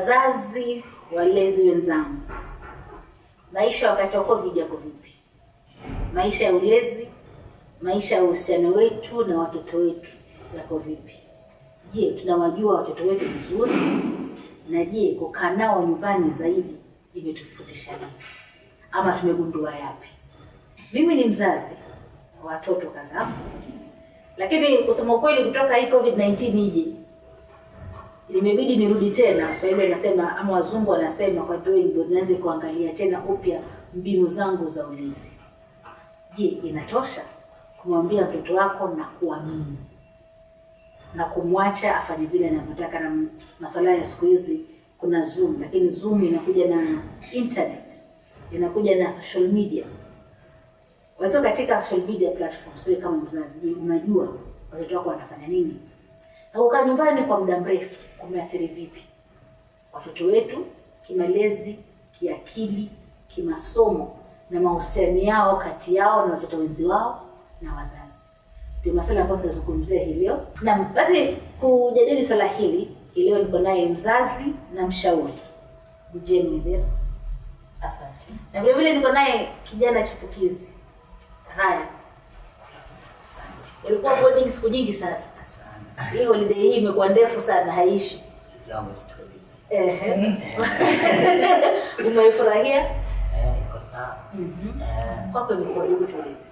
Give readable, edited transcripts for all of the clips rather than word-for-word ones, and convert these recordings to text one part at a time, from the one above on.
Wazazi, walezi wenzangu, maisha wakati wa COVID yako vipi? Maisha ya ulezi, maisha ya uhusiano wetu na watoto wetu yako vipi? Je, tunawajua watoto wetu vizuri? Na je, kukaa nao nyumbani zaidi imetufundisha nini? Ama tumegundua yapi? Mimi ni mzazi wa watoto kadhaa, lakini kusema ukweli kutoka hii COVID-19 ije imebidi nirudi tena. Waswahili wanasema ama wazungu wanasema kwa drawing board, nianze kuangalia tena upya mbinu zangu za ulezi. Je, inatosha kumwambia mtoto wako na kuamini na kumwacha afanye vile anavyotaka? Na masuala ya siku hizi kuna Zoom, lakini Zoom inakuja na internet, inakuja na social media. Wakiwa katika social media platforms, wewe kama mzazi, je, unajua watoto wako wanafanya nini? Na kukaa nyumbani kwa muda mrefu kumeathiri vipi watoto wetu kimalezi, kiakili, kimasomo na mahusiano yao kati yao na watoto wenzi wao na wazazi? Ndio masuala ambayo tunazungumzia hii leo. Na basi kujadili swala hili leo niko naye mzazi na mshauri Jane Mwidhera. Asante. Na vile vile niko naye kijana chipukizi Ryan. Asante. Ulikuwa boarding siku nyingi sana. Hii holiday hii imekuwa ndefu sana, haishi. Long story. Umeifurahia? Iko sawa. Kwako imekuwa hivi tueleze.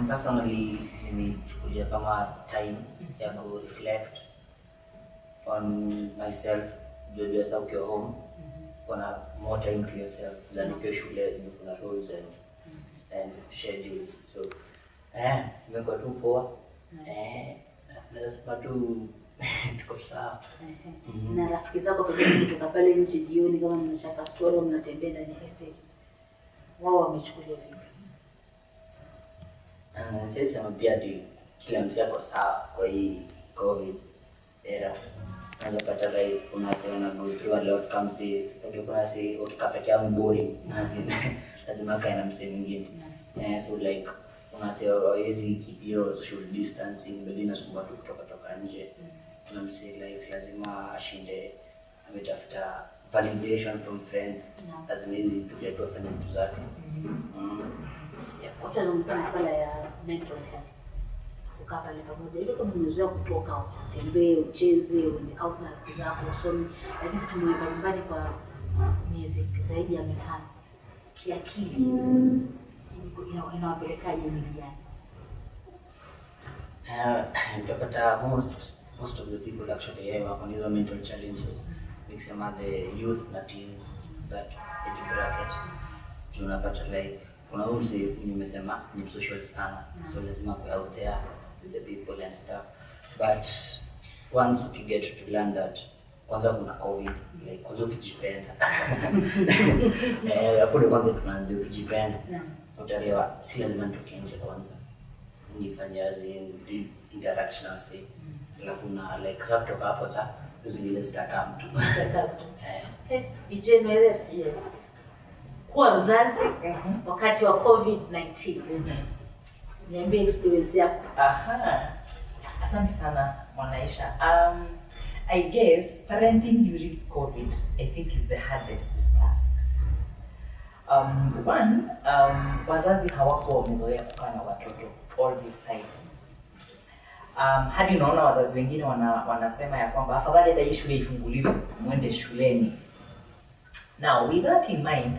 Personally, nimechukulia kama time ya ku reflect on myself. Ndio sasa ukiwa home, kuna more time to yourself than ukiwa shule, kuna rules and schedules. So, nimekuwa tu poa. Nasema tu tuko sawa. Na rafiki zako pekee kutoka pale nje jioni, kama mnachaka story, mnatembea ndani ya estate, wao wamechukulia vipi? Sasa pia ndio kila mtu yako sawa kwa hii COVID era. Naweza pata like unasema go through a lot kama si ndio, kuna si ukikapata boring lazima kae na msemo mwingine. So like unasema hizi kipio social distancing badina sumba tu kutoka nje. Unamsema like lazima ashinde ametafuta validation from friends, lazima hizi tuje tuafanye vitu zake. Watu wanazungumzia masuala ya mental health. Kukaa pale pamoja, ile kama umezoea kutoka utembee, ucheze, uende out na rafiki zako, usome, lakini sisi tumeweka nyumbani kwa miezi zaidi ya 5. Kiakili inawapelekaje ni vijana? Utapata most of the people actually have on these mental challenges. Nikisema the youth na teens, that age bracket, tunapata like kuna umse nimesema ni social sana, so lazima go out there with the people and stuff. But once you get to learn that kwanza kuna COVID, like kwanza ukijipenda hapo ndio kwanza tunaanza ukijipenda, utaelewa si lazima nitoke nje kwanza nifanye interaction na wase, alafu na like sasa kutoka hapo sasa zingine zitakaa mtu Jane Mwidhera. Yes. Kuwa mzazi wakati wa COVID-19. Niambie experience yako. Asante sana Mwanaisha. I guess parenting during COVID, I think, is the hardest task. Wazazi hawako wamezoea kukaa na watoto all this time. Hadi unaona wazazi wengine wanasema ya kwamba afadhali hata hii shule ifunguliwe muende shuleni. Now, with that in mind,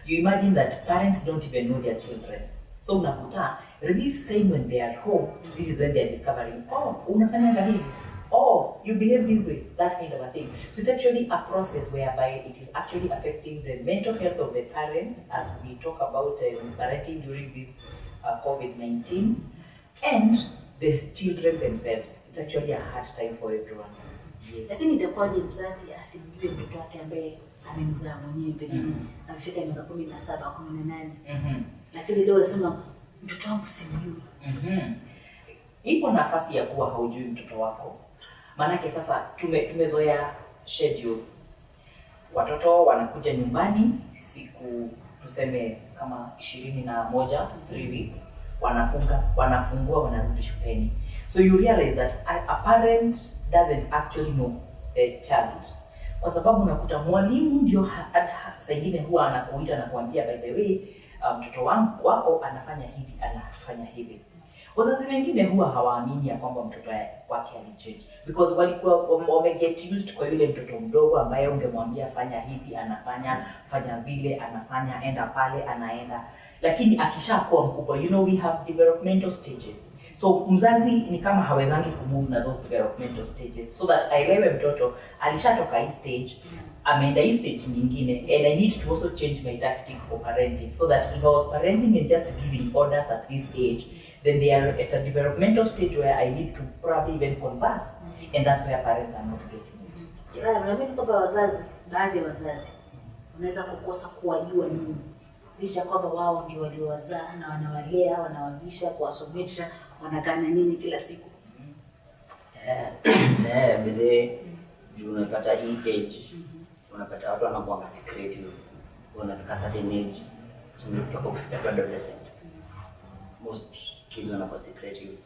you imagine that parents don't even know their children. So unakuta this time when they are at home, this is when they are discovering, oh, unafanya hivi, oh, you behave this way, that kind of a thing. So it's actually a process whereby it is actually affecting the mental health of the parents as we talk about parenting during this COVID-19, and the children themselves. It's actually a hard time for everyone. Yes. Lakini itakuwaje mzazi asimjue mtoto wake ambaye amemzaa mwenyewe pengine amefika miaka 17, 18. Lakini leo unasema mtoto wangu simjui. Ipo nafasi ya kuwa haujui mtoto wako. Maana sasa tumezoea schedule. Watoto wanakuja nyumbani siku tuseme kama 21, 3 weeks, wanafungua wanarudi shuleni. So you realize that a parent doesn't actually know the child kwa sababu unakuta mwalimu ndio saa ingine huwa anakuita na kuambia by the way, mtoto wako anafanya hivi, anafanya hivi. Wazazi wengine huwa hawaamini ya kwamba mtoto wake alichange, because walikuwa wameget used kwa yule mtoto mdogo ambaye ungemwambia fanya hivi anafanya, fanya vile anafanya, enda pale anaenda. Lakini akishakuwa mkubwa, you know, we have developmental stages. So mzazi ni kama hawezangi kumove na those developmental stages, so that aelewe mtoto alishatoka hii stage, ameenda hii stage nyingine, and I need to also change my tactic for parenting, so that if I was parenting and just giving orders at this age, then they are at a developmental stage where I need to probably even converse, and that's where parents are not getting it. Yeah. Na mimi kwamba wazazi, baadhi ya wazazi wanaweza kukosa kuwajua nini, licha kwamba wao ndio waliowazaa na wanawalea, wanawavisha, kuwasomesha, wanakaa na nini kila siku. Bide juu unapata hii age, unapata watu wanakuwa secretive, unafika certain age, so kutoka kufika adolescent, most kids wanakuwa secretive.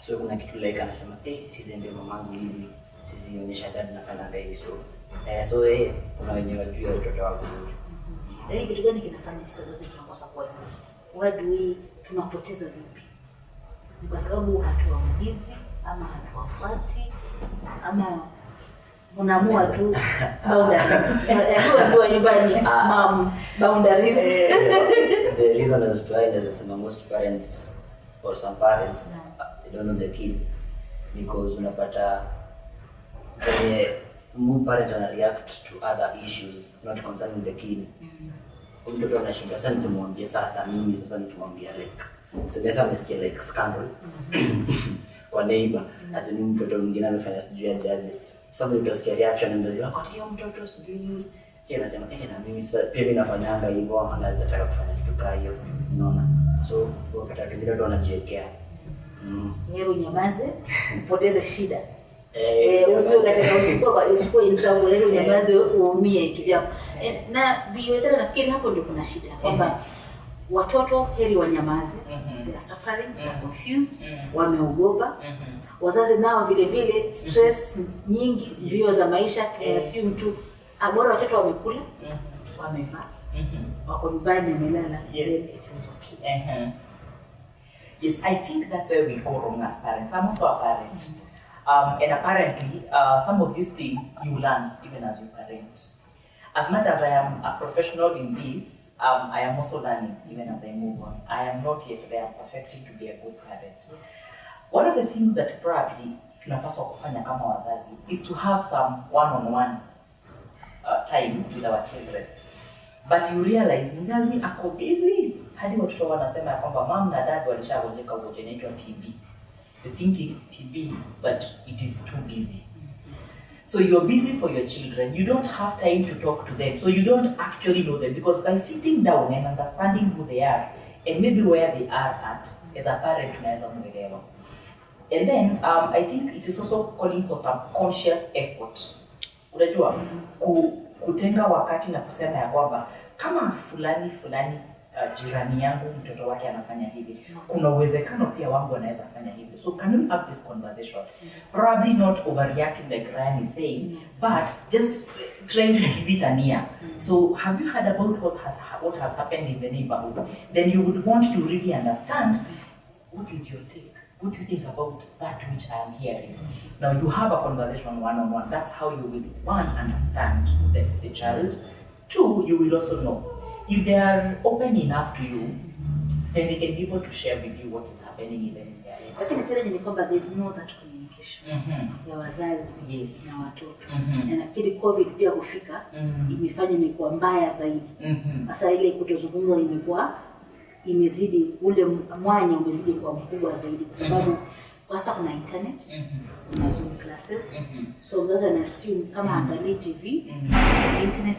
So kuna kitu like anasema sisi ndio mamangu hivi, sisi onyesha dad na kana hivi, so kuna wenyewe wajua watoto wao vizuri. Yaani kitu gani kinafanya sisi wazazi tunakosa kuwajua? Why tunapoteza vipi? Ni kwa sababu hatuwaulizi ama hatuwafuati ama unaamua tu boundaries. Ndio nyumbani mom boundaries. The reason is why there's most parents or some parents they don't know the kids, because unapata when parent ana react to other issues not concerning the kid. Mtoto anashinda sana tumwambie sasa mimi sasa nikimwambia like so pesa amesikia like scandal kwa neighbor, as in mtoto mwingine amefanya sijui ajaje, sasa utasikia reaction ndio zile kwa hiyo mtoto sijui yeye anasema na mimi sasa pia mimi nafanyanga hivyo, anaweza taka kufanya kitu kama hiyo, unaona. So wakati wengine ndio wanajiwekea wewe unyamaze upoteze shida. Usio katika usikuwa intrangu leo unyamaze uumie kivyako. Na biyote nafikiri hapo ndio kuna shida kwamba watoto heri wanyamaze, they are suffering, they are confused, wameogopa. Wazazi nao vile vile stress nyingi, mbio za maisha, assume tu bora watoto wamekula, wamevaa, wako nyumbani wamelala, it is okay. Yes, I think that's where we go wrong as parents. I'm also a parent. And apparently, some of these things you learn even as you parent. As much as I am a professional in this, I am also learning even as I move on. I am not yet there perfecting to be a good parent. One of the things that probably tunapaswa kufanya kama wazazi is to have some one-on-one time with our children. But you realize mzazi ako busy hadi watoto wanasema kwamba mom na dad walishagonjeka ugonjwa inaitwa TB. They're thinking TB, but it is too busy. So you're busy for your children. You don't have time to talk to them. So you don't actually know them, because by sitting down and understanding who they are and maybe where they are at, as a parent, tunaweza muelewa. And then I think it is also calling for some conscious effort. Unajua, kutenga wakati na kusema ya kwamba kama fulani jirani yangu mtoto wake anafanya hivi, kuna uwezekano pia wangu anaweza fanya hivi. So can we have this conversation? Probably not overreacting like Ryan is saying, but just trying to give it an ear. So have you heard about what has happened in the neighborhood? Then you would want to really understand, what is your take? What do you think about that which I am hearing? Now you have a conversation one-on-one. That's how you will, one, understand the child. Two, you will also know. If they are open enough to you, then they can be able to share with you what is happening in their lives. Lakini challenge ni kwamba there is no that communication ya wazazi na watoto. Na nafikiri COVID pia kufika imefanya imekuwa mbaya zaidi. Sasa ile kutozungumza imekuwa imezidi, ule mwanya umezidi kuwa mkubwa zaidi kwa sababu sasa kuna internet, kuna Zoom classes. So mzazi ana assume kama angalia TV, internet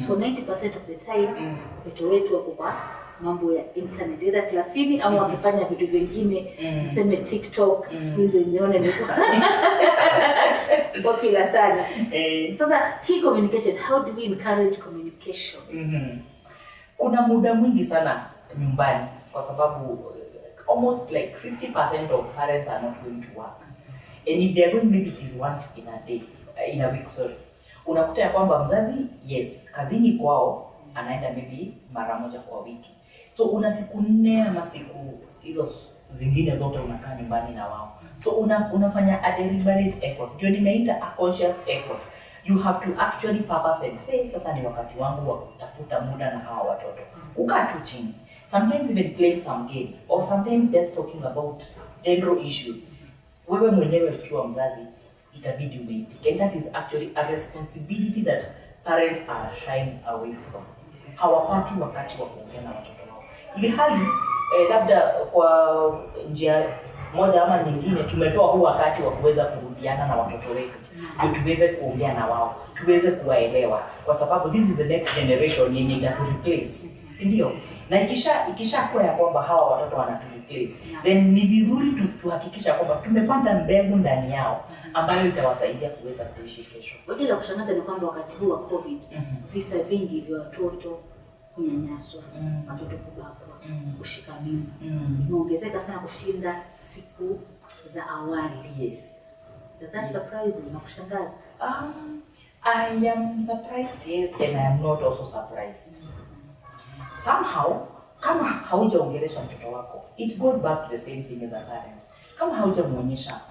so 90% of the time watoto wetu wako kwa mambo ya internet, either klasini au wakifanya vitu vingine, niseme TikTok, hizo nione niko popular sana. Sasa hii communication, how do we encourage communication? Kuna muda mwingi sana nyumbani kwa sababu almost like 50% of parents are not going to work. And if they are going, maybe it is once in a day in a week, sorry. Unakuta ya kwamba mzazi, yes, kazini kwao anaenda maybe mara moja kwa wiki. So una siku 4 ama siku hizo zingine zote unakaa nyumbani na wao. So unafanya a deliberate effort. Ndio nimeita a conscious effort. You have to actually purpose and say, sasa ni wakati wangu wa kutafuta muda na hawa watoto. Kukaa tu chini. Sometimes even playing some games or sometimes just talking about general issues. Wewe mwenyewe ukiwa mzazi itabidi umeipika. And that is actually a responsibility that parents are shying away from. Hawapati wakati wa kuongea na watoto wao. Ili hali labda kwa njia moja ama nyingine tumepewa huu wakati wa kuweza kurudiana na watoto wetu. Ndio tuweze kuongea na wao, tuweze kuwaelewa kwa sababu this is the next generation yenye ita replace. Si ndio? Na ikishakuwa ya kwamba hawa watoto wanatu replace, then ni vizuri tuhakikisha kwamba tumepanda mbegu ndani yao ambayo itawasaidia kuweza kuishi kesho. Wajua la kushangaza ni kwamba wakati huu wa COVID, visa vingi vya watoto kunyanyaswa, watoto kubakwa, kushika mimba, imeongezeka sana kushinda siku za awali. Yes. Does that surprise you? Na kushangaza? I am surprised, yes, and I am not also surprised. Somehow, kama haujaongelesha mtoto wako, it goes back to the same thing as a parent. Kama haujamuonyesha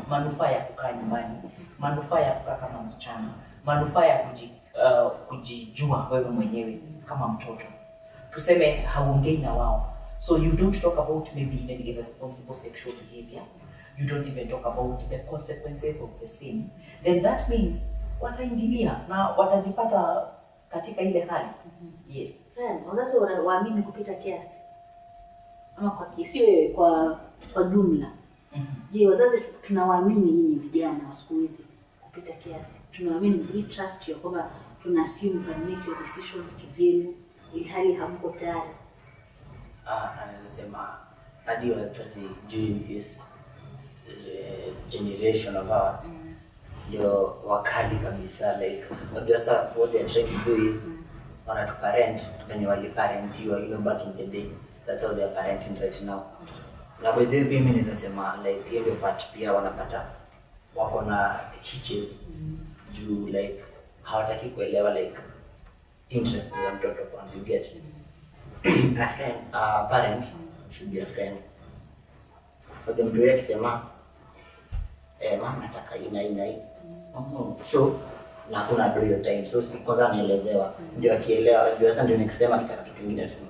manufaa ya kukaa nyumbani, manufaa ya kukaa kama msichana, manufaa ya kujijua wewe mwenyewe kama mtoto. Tuseme hauongei na wao. So you don't talk about maybe even irresponsible sexual behavior. You don't even talk about the consequences of the same. Then that means wataingilia na watajipata katika ile hali. Yes. Wazazi wanaamini kupita kiasi. Ama kwa kiasi wewe kwa jumla. Je, wazazi tunawaamini nyinyi vijana wa siku hizi kupita kiasi? Tunawaamini hii trust ya kwamba tuna assume you can make your decisions kivyenu ili hali hamko tayari? Anasema hadi wazazi during this generation of ours ndio wakali kabisa, like what they're trying to do is wanatu parent when you are parentiwa even back in the day. That's how they are parenting right now. Na by the way mimi nisema like hiyo part pia wanapata wako na hitches juu like hawataki kuelewa like interests za mtoto once you get a friend, a parent should be a friend. Kwa hiyo mtu yeye akisema mama nataka ina so na kuna do your time, so si kwanza anaelezewa ndio akielewa ndio sasa ndio next time akitaka kitu kingine atasema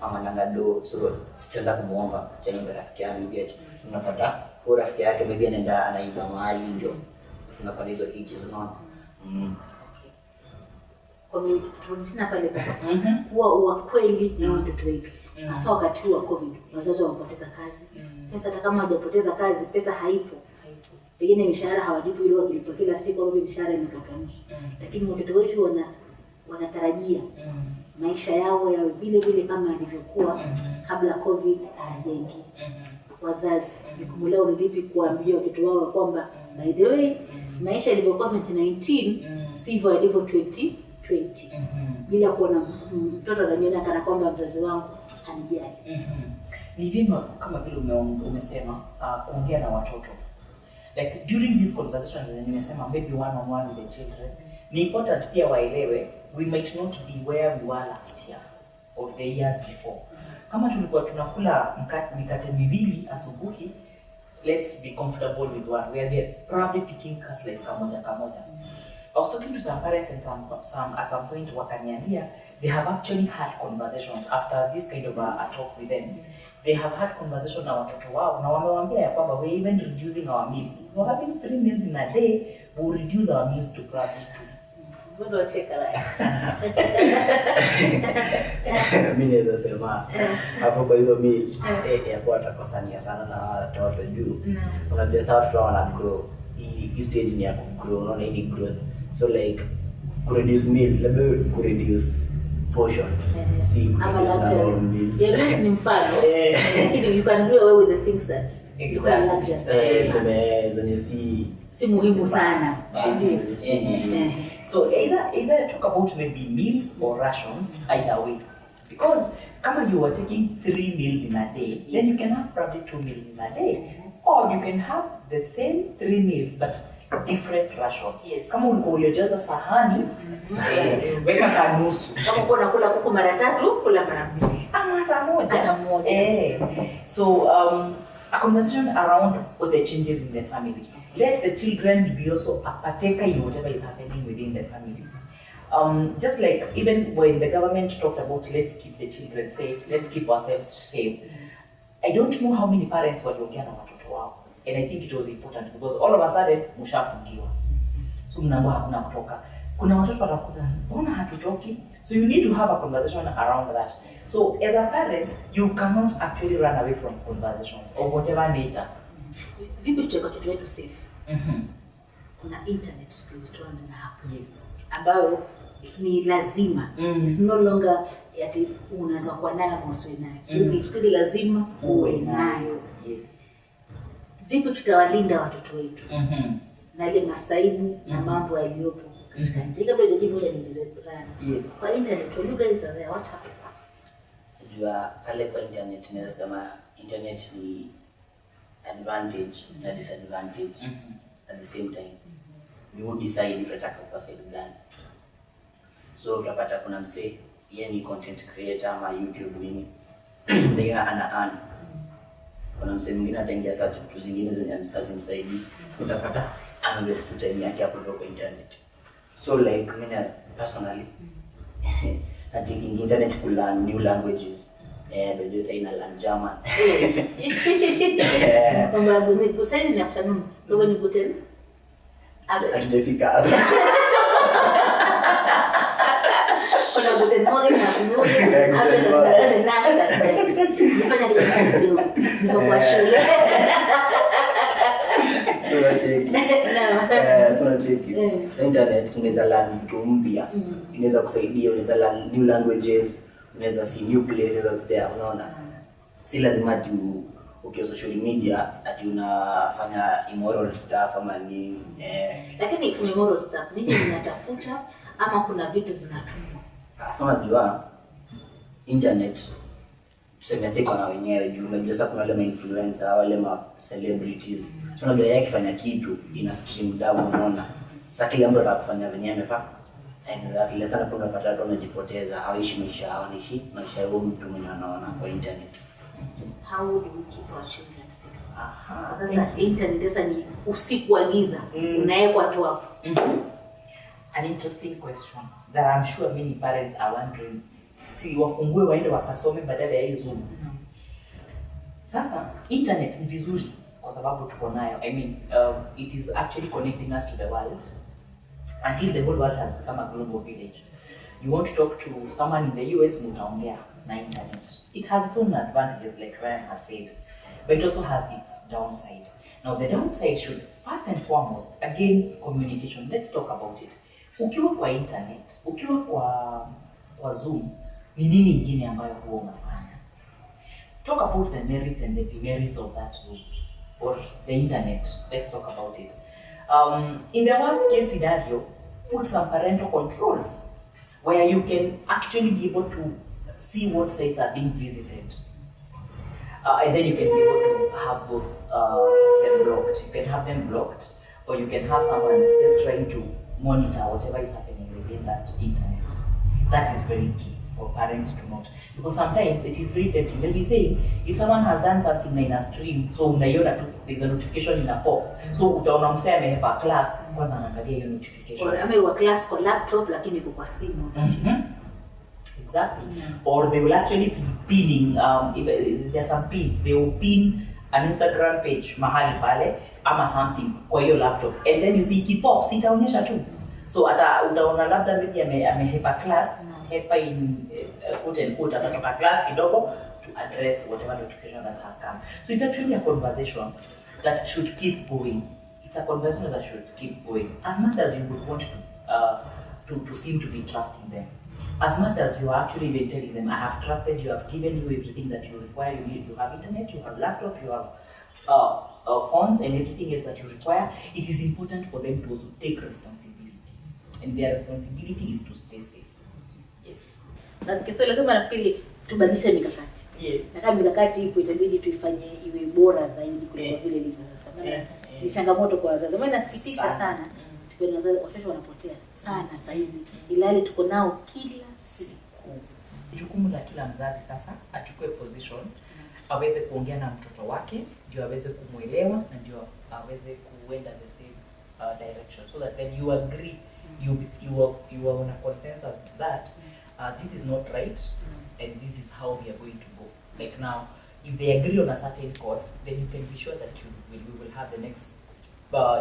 mama nanga do, so sitaenda kumuomba tena rafiki yangu get. Unapata kwa rafiki yake maybe anaenda anaiba mahali ndio unapata hizo hitches, unaona. Kwa mimi tunataka pale kuwa kweli na watoto wetu. Hasa wakati wa COVID, wazazi wamepoteza kazi. Pesa hata kama hawajapoteza kazi, pesa haipo. Pengine mishahara hawalipi ile wakilipa kila siku au mishahara imekata nusu. Lakini watoto wetu wanatarajia maisha yao ya vile vile kama yalivyokuwa kabla COVID hayajaingia. Wazazi jukumu lao ni lipi kuambia watoto wao kwamba by the way maisha yalivyokuwa 2019 sivyo yalivyo 2020. Bila kuona mtoto ananiona kana kwamba mzazi wangu anijali. Ni vyema kama vile umesema kuongea na watoto. Like during these conversations nimesema maybe one on one with the children. Ni important pia waelewe we might not be where we were last year or the years before. Kama tulikuwa tunakula mikate miwili asubuhi, let's be comfortable with one. We are probably picking slices kamoja. I was talking to some parents and some at some point wakaniambia they have actually had conversations after this kind of a talk with them. They have had conversation na watoto wao na wamewaambia ya kwamba we even reducing our meals. We're having 3 meals in a day, we'll reduce our meals to probably 2. Ndio cheka la. Mimi naweza sema hapo kwa hizo meals hapo atakosania sana na watoto juu. Unajua sasa watoto wana grow. Hii stage ni ya grow, unaona hii growth. So like reduce meals, labda reduce portion. See, yes, ni mfano. Lakini you can do away with the things that si muhimu sana. So either talk about maybe meals or rations, either way. Because kama you are taking 3 meals in a day, then you can have probably 2 meals in a day. Or you can have the same 3 meals, but different rations. Yes. Kama ulikuwa uliojaza sahani, weka kanusu. Kama uko nakula kuku mara 3, kula mara 2. Ama hata moja. So a conversation around what the changes in the family. Let the children be also a partaker in whatever is happening within the family. Just like even when the government talked about let's keep the children safe, let's keep ourselves safe. I don't know how many parents waliongea na watoto wao, and I think it was important because all of a sudden mshafungiwa, so mnaambiwa hakuna kutoka. Kuna watoto watakuza mbona hatutoki, so you need to have a conversation around that. So as a parent you cannot actually run away from conversations of whatever nature. Vipi tutaweka watoto wetu safe? Kuna internet siku tuanze na hapo. Yes. Ambayo ni lazima. It's no longer ati unaweza kuwa nayo ama usiwe nayo. Siku hizi lazima uwe nayo. Yes. Vipi tutawalinda watoto wetu? Na ile masaibu na mambo yaliyopo katika internet. Kabla hujajibu ile niulize Brian. Yes. Kwa internet, when you guys are there, what happened? Jua pale kwa internet naweza sema internet ni advantage na disadvantage at the same time. You decide unataka kwa side gani. So utapata kuna msee yeye ni content creator ama YouTube nini ndio ana kuna msee mwingine ataingia search vitu zingine zenye hazimsaidii, utapata ana waste time yake hapo kwa internet. So like mimi personally I think internet to learn new languages. But just say na learn German. Kama ni kusema ni afternoon, ndio ni guten. Hatujafika hapo. Kuna guten morning na guten guten nashta. Nifanya kidogo. Niko kwa shule. So internet unaweza learn vitu mpya. Inaweza kusaidia, unaweza learn new languages, unaweza see new places out there, unaona. Si lazima tu social media ati unafanya immoral stuff ama ni lakini it's immoral stuff. Nini ninatafuta ama kuna vitu zinatumwa? So unajua internet tuseme siko na wenyewe juu unajua sasa kuna wale influencer wale celebrities. So unajua yeye akifanya kitu ina stream down, unaona. Sasa kila mtu atakufanya venyewe amefanya. Exactly. Let's say unapata watu wanajipoteza, hawaishi maisha yao, wanaishi maisha yao mtu mwenye anaona kwa internet. How do we keep our children safe? Sasa internet sasa ni usiku wa giza, unawekwa tu hapo. An interesting question that I'm sure many parents are wondering. Si wafungue waende wakasome badala ya Zoom. Sasa internet ni vizuri kwa sababu tuko nayo. I mean, it is actually connecting us to the world until the whole world has become a global village. You want to talk to someone in the US, mutaongea na internet. It has its own advantages, like Ryan has said, but it also has its downside. Now, the downside should, first and foremost, again, communication. Let's talk about it. Ukiwa kwa internet, ukiwa kwa Zoom, ni nini ingine ambayo huwa unafanya? Talk about the merits and the demerits of that Zoom or the internet. Let's talk about it. In the worst case scenario, put some parental controls where you can actually be able to see what sites are being visited. And then you can be able to have those them blocked. You can have them blocked, or you can have someone just trying to monitor whatever is happening within that internet. That is very key for parents to note, because sometimes it is very tempting. Like he's saying, if someone has done something in a stream, so unaiona tu there's a notification in a pop. So utaona msee amehepa class, kwanza anaangalia hiyo notification. Or ame wa class kwa laptop lakini iko kwa simu. Exactly. Or they will actually be pinning, if there's some pins, they will pin an Instagram page mahali pale ama something kwa hiyo laptop, and then you see kipops itaonyesha tu. So ata utaona labda maybe amehepa class, hepa in quote and quote, atatoka class kidogo to address whatever notification that has come. So it's actually a conversation that should keep going. It's a conversation that should keep going. As much as you would want to seem to be trusting them, as much as you are actually even telling them, I have trusted you, I've given you everything that you require. You need to have internet, you have laptop, you have phones and everything else that you require. It is important for them to also take responsibility, and their responsibility is to stay safe. Yes. Basi kesho lazima nafikiri tubadilishe mikakati. Yes. Na kama mikakati ipo itabidi tuifanye iwe bora zaidi kuliko vile ilivyo sasa. Ni changamoto kwa wazazi. Mimi nasikitisha sana. Mm. Watoto wanapotea sana saa hizi. Ilhali tuko nao kila siku. Jukumu la kila mzazi sasa achukue position, aweze kuongea na mtoto wake ndio aweze kumuelewa na ndio aweze kuenda the same direction, so that then you agree, you are on a consensus that this is not right and this is how we are going to go. Like now, if they agree on a certain course, then you can be sure that we will have the next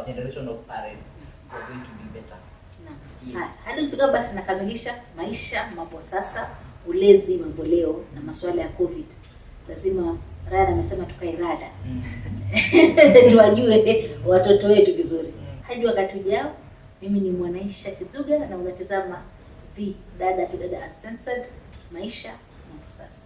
generation of parents who are going to be better. Yes. Hadi kufika basi nakamilisha maisha mambo sasa, ulezi mambo leo na masuala ya COVID. Lazima Ryan amesema tukairada. Tuwajue watoto wetu vizuri. Hadi wakati ujao, mimi ni Mwanaisha Kizuga na unatazama Dada Uncensored, maisha mambo sasa.